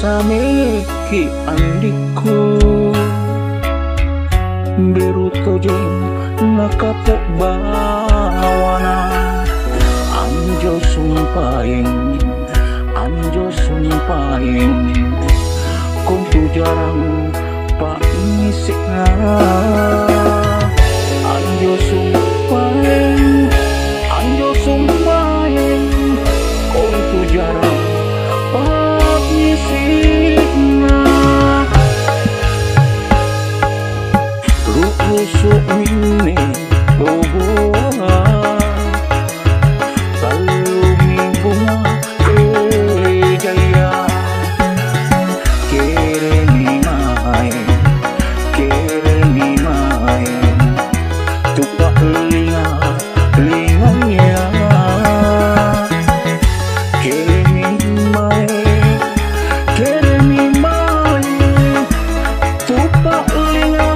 same ki andiku biru tojeng nakapok bawana anjo sumpaing kung tu jarang pa isik na anjo sumpaing kung tu jarang pa isik na rusuk mini boboa kalumi bunga jaya kereni mai tupak linganya kereni mai tupak linganya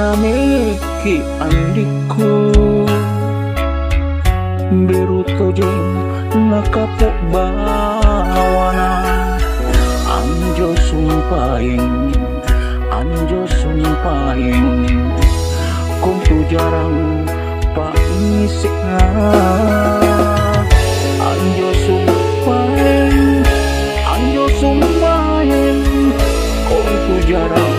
same ki andiku biru tojeng nakapok bawana anjo sumpaing kung tu jarang pa isik na anjo sumpaing kung tu jarang